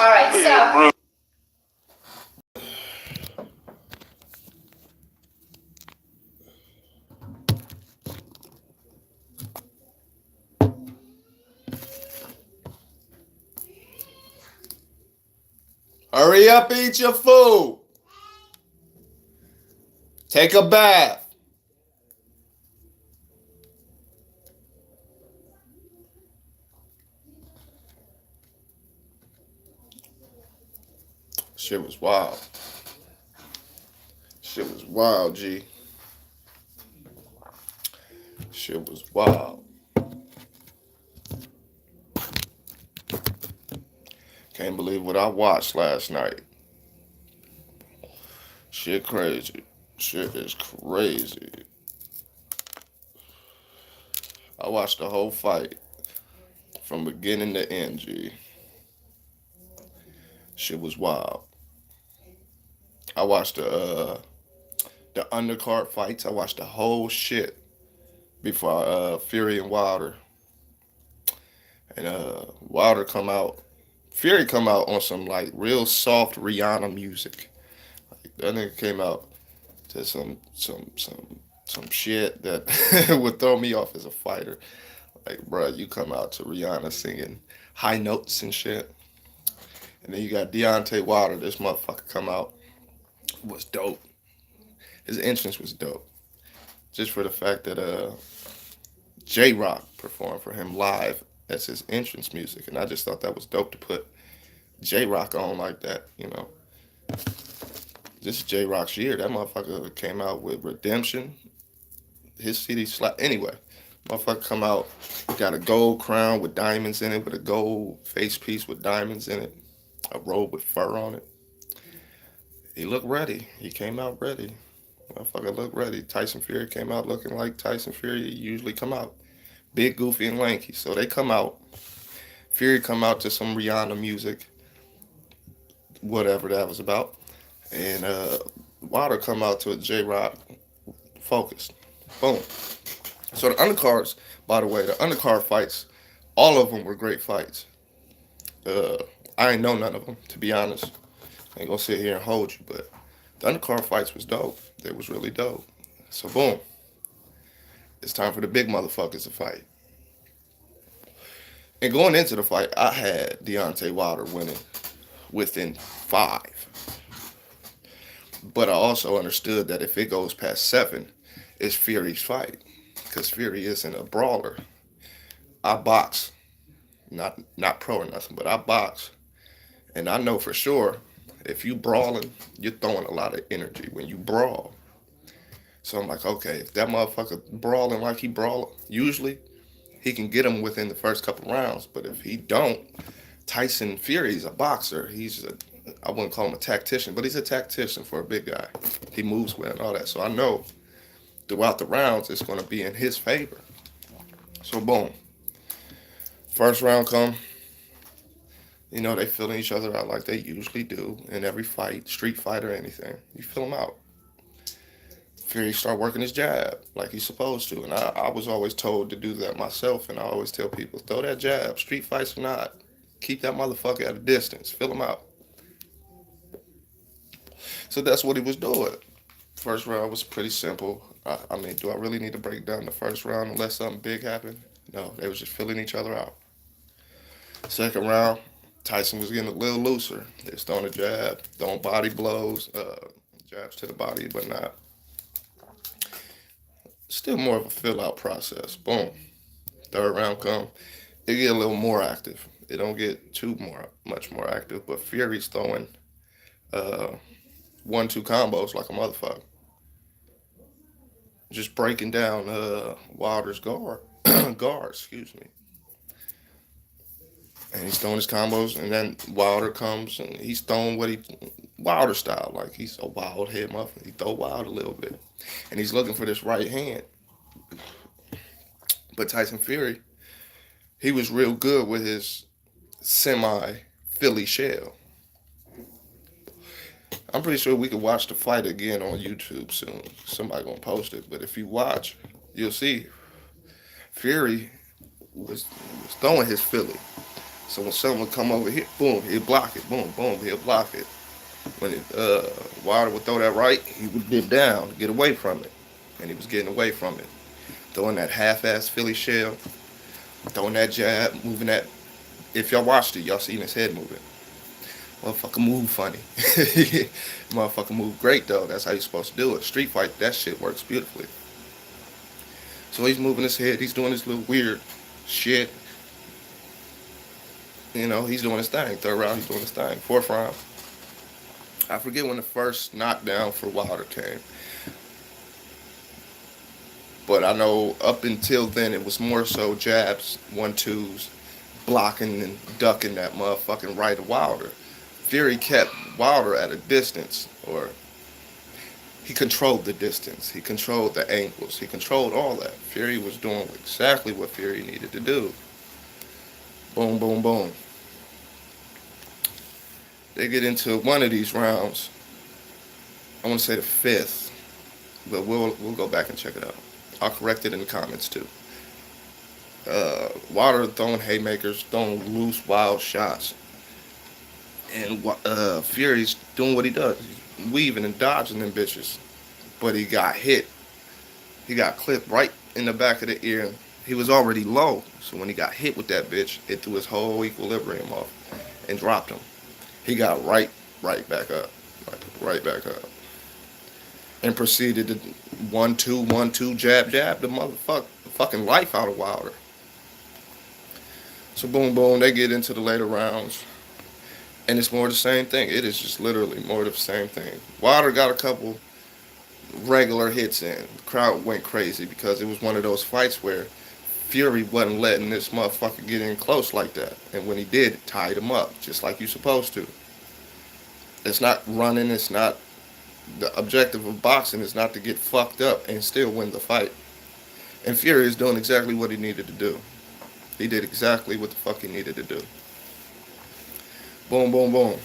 right, so. Hurry up, eat your food. Take a bath. Shit was wild. Shit was wild, G. Shit was wild. Can't believe what I watched last night. Shit crazy. Shit is crazy. I watched the whole fight from beginning to end, G. Shit was wild. I watched the undercard fights. I watched the whole shit before Fury and Wilder. And Wilder come out. Fury come out on some like real soft Rihanna music. Like, that nigga came out to some shit that would throw me off as a fighter. Like, bruh, you come out to Rihanna singing high notes and shit. And then you got Deontay Wilder. This motherfucker come out was dope. His entrance was dope. Just for the fact that J Rock performed for him live as his entrance music, and I just thought that was dope to put J Rock on like that. You know, this is J Rock's year. That motherfucker came out with Redemption. His CD slap. Anyway, motherfucker come out, got a gold crown with diamonds in it, with a gold face piece with diamonds in it, a robe with fur on it. He looked ready. He came out ready. Motherfucker looked ready. Tyson Fury came out looking like Tyson Fury usually come out. Big, goofy, and lanky. So they come out. Fury come out to some Rihanna music, whatever that was about. And Wilder come out to a J Rock focused. Boom. So the undercards, by the way, the undercard fights, all of them were great fights. Uh, I ain't know none of them, to be honest. I ain't gonna sit here and hold you, but the undercard fights was dope. They was really dope. So boom, it's time for the big motherfuckers to fight. And going into the fight, I had Deontay Wilder winning within 5. But I also understood that if it goes past 7, it's Fury's fight. Because Fury isn't a brawler. I box, not pro or nothing, but I box. And I know for sure if you brawling, you're throwing a lot of energy when you brawl. So I'm like, okay, if that motherfucker brawling like he brawl, usually he can get him within the first couple rounds. But if he don't, Tyson Fury's a boxer. I wouldn't call him a tactician, but he's a tactician for a big guy. He moves well and all that. So I know throughout the rounds it's going to be in his favor. So boom, first round come. You know, they filling each other out like they usually do in every fight, street fight or anything. You fill them out. Fury start working his jab like he's supposed to. And I was always told to do that myself. And I always tell people, throw that jab, street fights or not. Keep that motherfucker at a distance. Fill him out. So that's what he was doing. First round was pretty simple. I mean, do I really need to break down the first round unless something big happened? No, they was just filling each other out. Second round, Tyson was getting a little looser. They was throwing a jab, throwing body blows, jabs to the body, but not. Still more of a fill out process. Boom. Third round come. It get a little more active. It don't get too much more active, but Fury's throwing uh, 1-2 combos like a motherfucker. Just breaking down Wilder's guard, excuse me. And he's throwing his combos, and then Wilder comes and he's throwing Wilder style, like he's a wild head muffin. He throw wild a little bit, and he's looking for this right hand. But Tyson Fury, he was real good with his semi Philly shell. I'm pretty sure we could watch the fight again on YouTube soon. Somebody gonna post it, but if you watch, you'll see Fury was throwing his Philly. So when someone come over here, boom, he'll block it. Boom, boom, he'll block it. When Wilder would throw that right, he would dip down to get away from it. And he was getting away from it. Throwing that half-ass Philly shell, throwing that jab, moving that. If y'all watched it, y'all seen his head moving. Motherfucker move funny. Motherfucker move great though. That's how you're supposed to do it. Street fight, that shit works beautifully. So he's moving his head. He's doing his little weird shit. You know, he's doing his thing. Third round, he's doing his thing. Fourth round, I forget when the first knockdown for Wilder came. But I know up until then it was more so jabs, 1-2s, blocking and ducking that motherfucking right of Wilder. Fury kept Wilder at a distance, or he controlled the distance. He controlled the angles. He controlled all that. Fury was doing exactly what Fury needed to do. Boom, boom, boom. They get into one of these rounds. I want to say the fifth, but we'll go back and check it out. I'll correct it in the comments too. Wilder throwing haymakers, throwing loose, wild shots, and Fury's doing what he does. He's weaving and dodging them bitches, but he got hit. He got clipped right in the back of the ear. He was already low, so when he got hit with that bitch, it threw his whole equilibrium off and dropped him. He got right back up, right back up, and proceeded to 1-2, 1-2, jab, the fucking life out of Wilder. So boom, boom, they get into the later rounds, and it's more the same thing. It is just literally more of the same thing. Wilder got a couple regular hits in. The crowd went crazy because it was one of those fights where Fury wasn't letting this motherfucker get in close like that. And when he did, it tied him up, just like you're supposed to. It's not running, it's not, the objective of boxing is not to get fucked up and still win the fight. And Fury is doing exactly what he needed to do. He did exactly what the fuck he needed to do. Boom, boom, boom.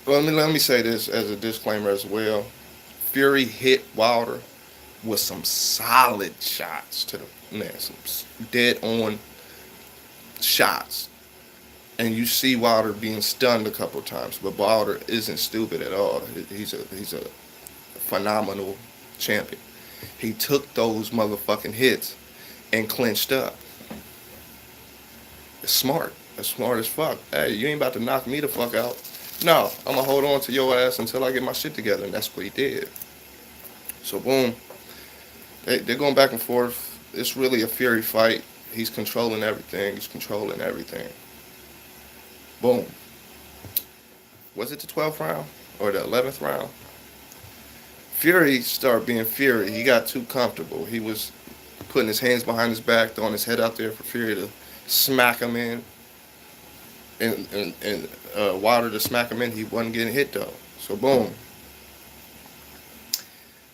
Well, let me say this as a disclaimer as well. Fury hit Wilder with some solid shots to the man, some dead on shots. And you see Wilder being stunned a couple times, but Wilder isn't stupid at all. He's a phenomenal champion. He took those motherfucking hits and clinched up. It's smart. It's smart as fuck. Hey, you ain't about to knock me the fuck out. No, I'm gonna hold on to your ass until I get my shit together, and that's what he did. So boom, they're going back and forth. It's really a Fury fight. He's controlling everything. He's controlling everything. Boom. Was it the 12th round or the 11th round? Fury started being Fury. He got too comfortable. He was putting his hands behind his back, throwing his head out there for Fury to smack him in. And Wilder to smack him in. He wasn't getting hit though. So boom.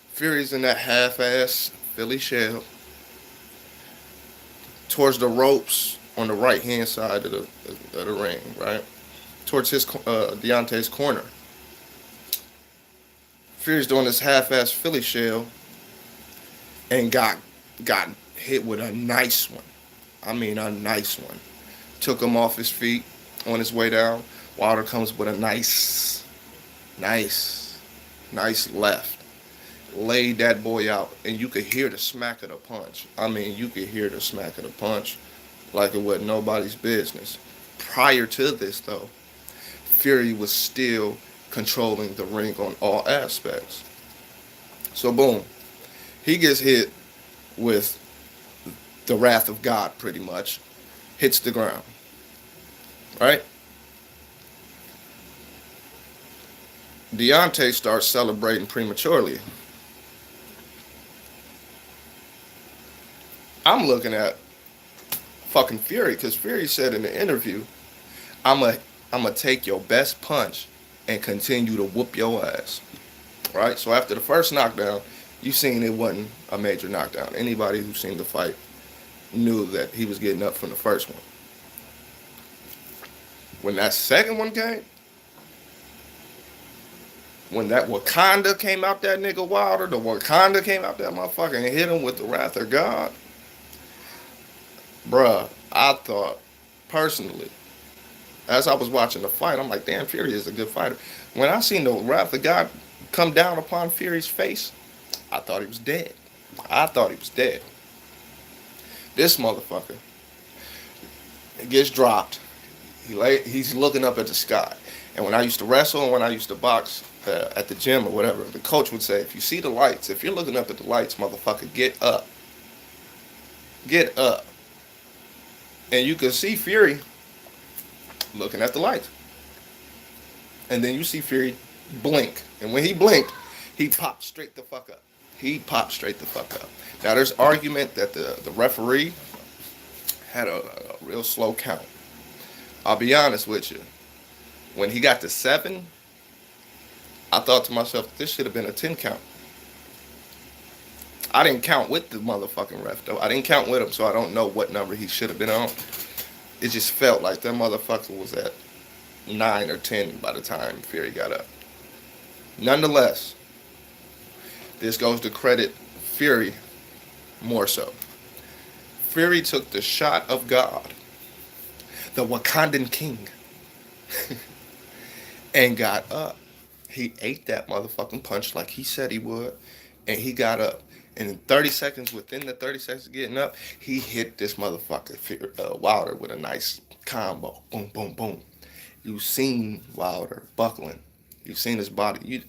Fury's in that half-ass Philly shell towards the ropes on the right-hand side of the ring, right? Towards his Deontay's corner. Fury's doing this half-ass Philly shell and got hit with a nice one. I mean, a nice one. Took him off his feet on his way down. Wilder comes with a nice left. Laid that boy out, and you could hear the smack of the punch. I mean, you could hear the smack of the punch like it wasn't nobody's business. Prior to this, though, Fury was still controlling the ring on all aspects. So boom, he gets hit with the wrath of God pretty much, hits the ground, right? Deontay starts celebrating prematurely. I'm looking at fucking Fury because Fury said in the interview, I'm a take your best punch and continue to whoop your ass. Right? So after the first knockdown, you seen it wasn't a major knockdown. Anybody who seen the fight knew that he was getting up from the first one. When that second one came, when that Wakanda came out that nigga Wilder, the Wakanda came out that motherfucker and hit him with the wrath of God. Bruh, I thought, personally, as I was watching the fight, I'm like, damn, Fury is a good fighter. When I seen the wrath of God come down upon Fury's face, I thought he was dead. I thought he was dead. This motherfucker gets dropped. He's looking up at the sky. And when I used to wrestle and when I used to box at the gym or whatever, the coach would say, if you see the lights, if you're looking up at the lights, motherfucker, get up. Get up. And you can see Fury looking at the lights. And then you see Fury blink. And when he blinked, he popped straight the fuck up. He popped straight the fuck up. Now there's argument that the referee had a real slow count. I'll be honest with you. When he got to 7, I thought to myself, this should have been a 10 count. I didn't count with the motherfucking ref though. I didn't count with him, so I don't know what number he should have been on. It just felt like that motherfucker was at 9 or 10 by the time Fury got up. Nonetheless, this goes to credit Fury more so. Fury took the shot of God, the Wakandan king, and got up. He ate that motherfucking punch like he said he would, and he got up. And in 30 seconds, within the 30 seconds of getting up, he hit this motherfucker, Wilder, with a nice combo. Boom, boom, boom. You've seen Wilder buckling. You've seen his body.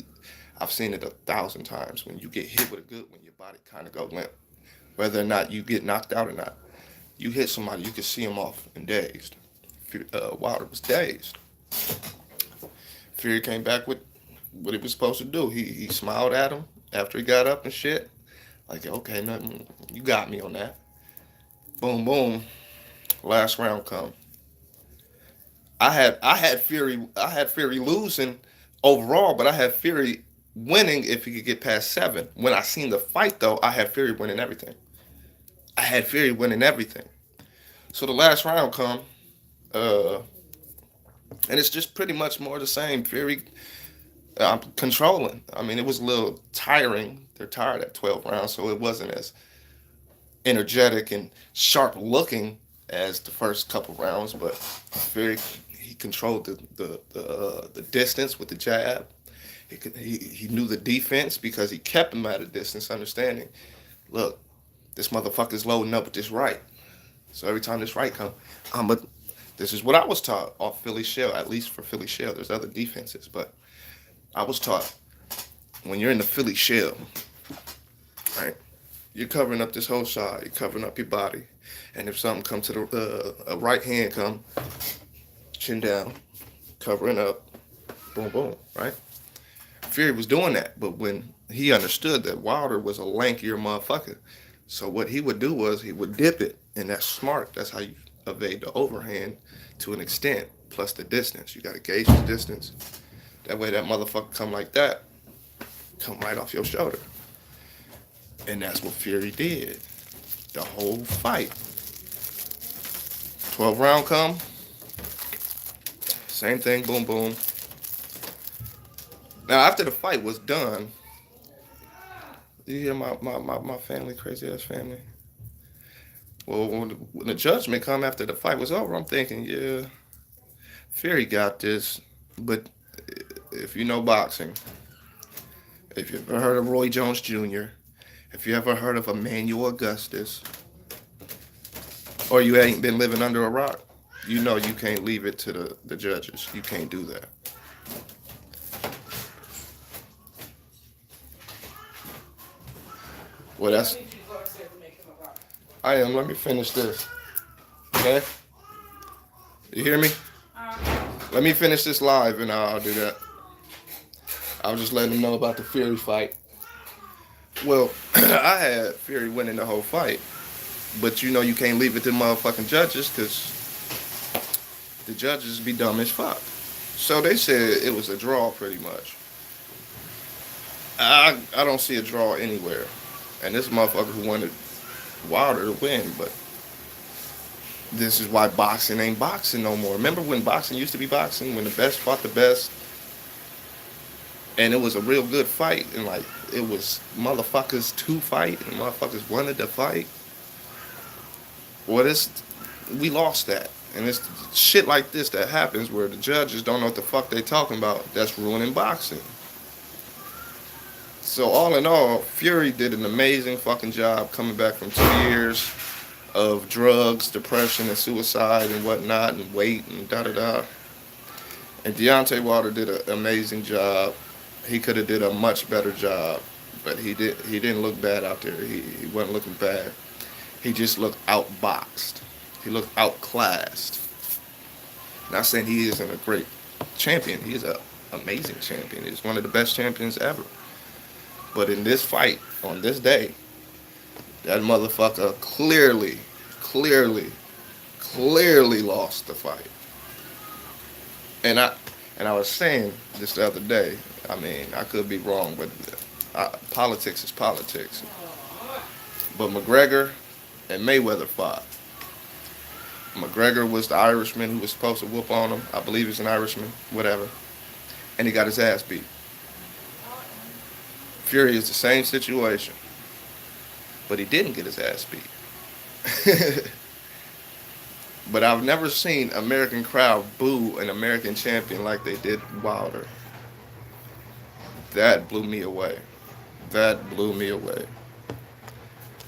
I've seen it 1,000 times. When you get hit with a good one, your body kind of go limp. Whether or not you get knocked out or not. You hit somebody, you can see him off and dazed. Wilder was dazed. Fury came back with what he was supposed to do. He smiled at him after he got up and shit. Like, okay, nothing, you got me on that. Boom, boom. Last round come. I had Fury losing overall, but I had Fury winning if he could get past 7. When I seen the fight though, I had Fury winning everything. I had Fury winning everything. So the last round come, uh, and it's just pretty much more the same. Fury, I'm controlling. I mean, it was a little tiring. They're tired at 12 rounds, so it wasn't as energetic and sharp looking as the first couple rounds. But Fury, he controlled the distance with the jab. He knew the defense because he kept him at a distance, understanding. Look, this motherfucker's loading up with this right. So every time this right come, I'm a. This is what I was taught off Philly Shell, at least for Philly Shell. There's other defenses, but I was taught when you're in the Philly Shell, right? You're covering up this whole side. You're covering up your body, and if something comes to the a right hand come, chin down, covering up, boom, boom, right? Fury was doing that, but when he understood that Wilder was a lankier motherfucker, so what he would do was he would dip it, and that's smart. That's how you evade the overhand to an extent. Plus the distance, you got to gauge the distance. That way, that motherfucker come like that, come right off your shoulder, and that's what Fury did. The whole fight. 12 round come, same thing. Boom, boom. Now after the fight was done, you hear my family, crazy ass family. Well, when the judgment come after the fight was over, I'm thinking, yeah, Fury got this. But if you know boxing, if you've ever heard of Roy Jones Jr., if you ever heard of Emmanuel Augustus, or you ain't been living under a rock, you know you can't leave it to the judges. You can't do that. Well, that's. I am. Let me finish this. Okay? You hear me? Let me finish this live and I'll do that. I was just letting them know about the Fury fight. Well, I had Fury winning the whole fight. But you know you can't leave it to the motherfucking judges because the judges be dumb as fuck. So they said it was a draw pretty much. I don't see a draw anywhere. And this motherfucker who wanted Wilder to win, but this is why boxing ain't boxing no more. Remember when boxing used to be boxing, when the best fought the best, and it was a real good fight, and like it was motherfuckers to fight, and motherfuckers wanted to fight. Well, we lost that. And it's shit like this that happens where the judges don't know what the fuck they talking about. That's ruining boxing. So all in all, Fury did an amazing fucking job coming back from 2 years of drugs, depression, and suicide and whatnot, and weight and da da da. And Deontay Wilder did an amazing job. He could have did a much better job, but he did. He didn't look bad out there. He wasn't looking bad. He just looked outboxed. He looked outclassed. Not saying he isn't a great champion. He is an amazing champion. He's one of the best champions ever. But in this fight, on this day, that motherfucker clearly, clearly lost the fight. And I was saying this the other day. I mean, I could be wrong, but politics is politics. But McGregor and Mayweather fought. McGregor was the Irishman who was supposed to whoop on him. I believe he's an Irishman, whatever. And he got his ass beat. Fury is the same situation, but he didn't get his ass beat. But I've never seen American crowd boo an American champion like they did Wilder. That blew me away. That blew me away.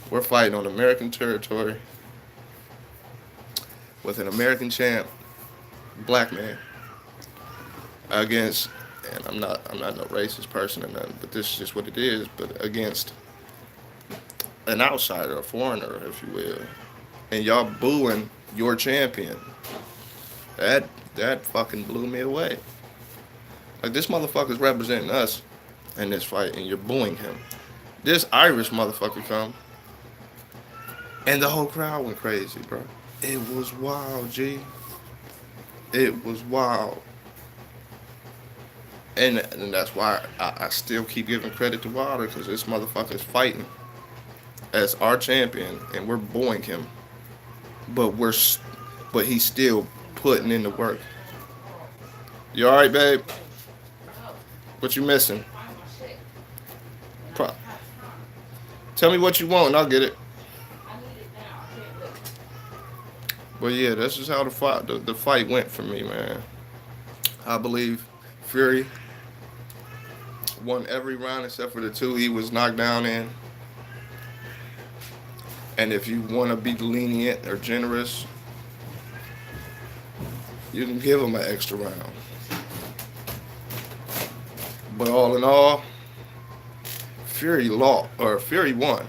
We're fighting on American territory with an American champ, black man, against, and I'm not no racist person or nothing, but this is just what it is, but against an outsider, a foreigner, if you will. And y'all booing your champion. That fucking blew me away. Like, this motherfucker's representing us in this fight, and you're booing him. This Irish motherfucker come, and the whole crowd went crazy, bro. It was wild, G. It was wild. And that's why I still keep giving credit to Wilder, because this motherfucker's fighting as our champion, and we're booing him. But he's still putting in the work. You all right, babe? What you missing? Pro- Tell me what you want, and I'll get it. But yeah, this is how the fight went for me, man. I believe Fury won every round except for the two he was knocked down in. And if you want to be lenient or generous, you can give him an extra round. But all in all, Fury won.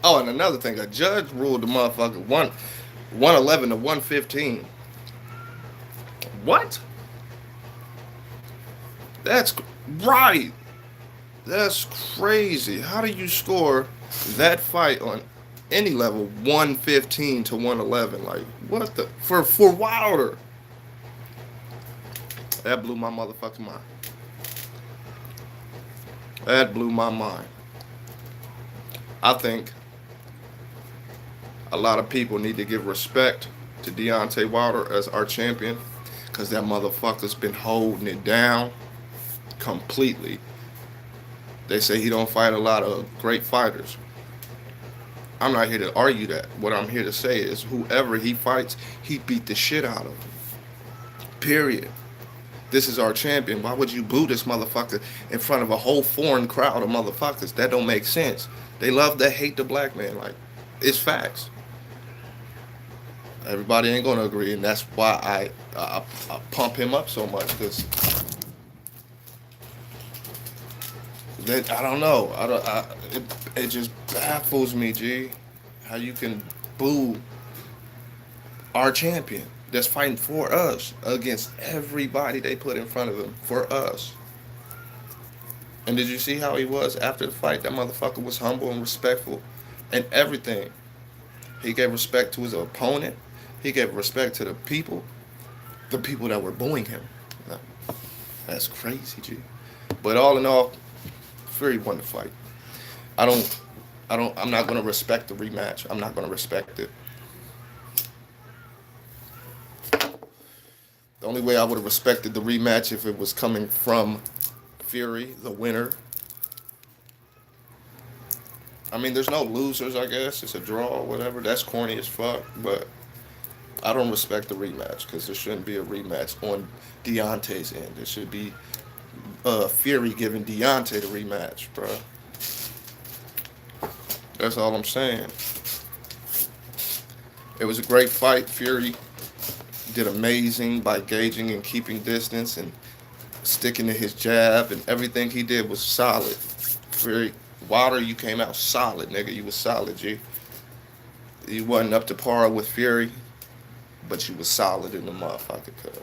Oh, and another thing, a judge ruled the motherfucker 111 to 115. What? That's right. That's crazy. How do you score that fight on any level 115 to 111? Like, what the for Wilder? That blew my motherfucking mind. That blew my mind. I think a lot of people need to give respect to Deontay Wilder as our champion, because that motherfucker's been holding it down completely. They say he don't fight a lot of great fighters. I'm not here to argue that. What I'm here to say is whoever he fights, he beat the shit out of him. Period. This is our champion. Why would you boo this motherfucker in front of a whole foreign crowd of motherfuckers? That don't make sense. They love to hate the black man. Like, it's facts. Everybody ain't gonna agree, and that's why I pump him up so much, because I don't know. It just baffles me, G, how you can boo our champion that's fighting for us against everybody they put in front of him for us. And did you see how he was after the fight? That motherfucker was humble and respectful and everything. He gave respect to his opponent. He gave respect to the people that were booing him. That's crazy, G. But all in all, Fury won the fight. I'm not gonna respect the rematch. I'm not gonna respect it. The only way I would have respected the rematch if it was coming from Fury, the winner, I mean, there's no losers, I guess. It's a draw or whatever. That's corny as fuck, but I don't respect the rematch because there shouldn't be a rematch on Deontay's end. It should be Fury giving Deontay the rematch, bro. That's all I'm saying. It was a great fight. Fury did amazing by gauging and keeping distance and sticking to his jab, and everything he did was solid. Fury, Wilder, you came out solid, nigga. You was solid, G. You wasn't up to par with Fury, but you was solid in the motherfucker, cuz.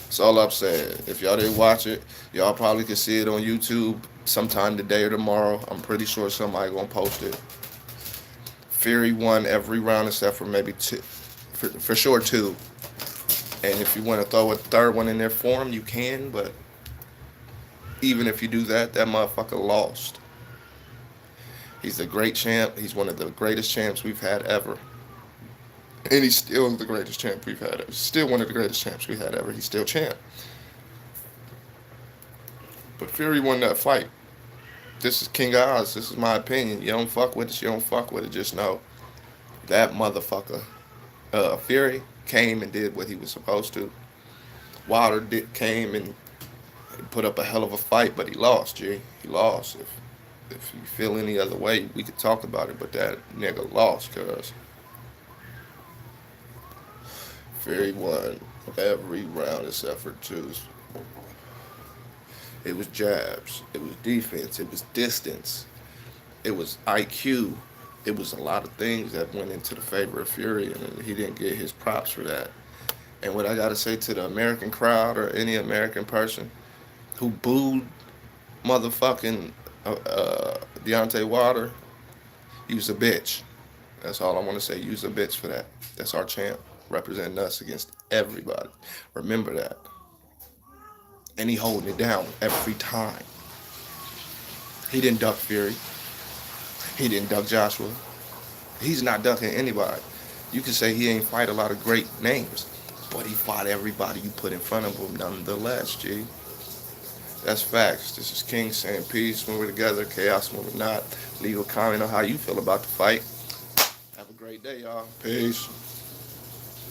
That's all I'm saying. If y'all didn't watch it, y'all probably could see it on YouTube sometime today or tomorrow. I'm pretty sure somebody gonna post it. Fury won every round except for maybe two, for sure two. And if you want to throw a third one in there for him, you can. But even if you do that, that motherfucker lost. He's a great champ. He's one of the greatest champs we've had ever. And he's still the greatest champ we've had ever. Still one of the greatest champs we've had ever. He's still champ. But Fury won that fight. This is King Oz. This is my opinion. You don't fuck with it, you don't fuck with it. Just know that motherfucker, Fury, came and did what he was supposed to. Wilder came and put up a hell of a fight, but he lost, G. He lost. If you feel any other way, we could talk about it, but that nigga lost, cuz. Fury won every round except for two. It was jabs. It was defense. It was distance. It was IQ. It was a lot of things that went into the favor of Fury, and he didn't get his props for that. And what I got to say to the American crowd or any American person who booed motherfucking Deontay Wilder, use a bitch. That's all I want to say. Use a bitch for that. That's our champ representing us against everybody. Remember that. And he holding it down every time. He didn't duck Fury. He didn't duck Joshua. He's not ducking anybody. You can say he ain't fight a lot of great names, but he fought everybody you put in front of him nonetheless, G. That's facts. This is King saying peace when we're together, chaos when we're not. Leave a comment on how you feel about the fight. Have a great day, y'all. Peace.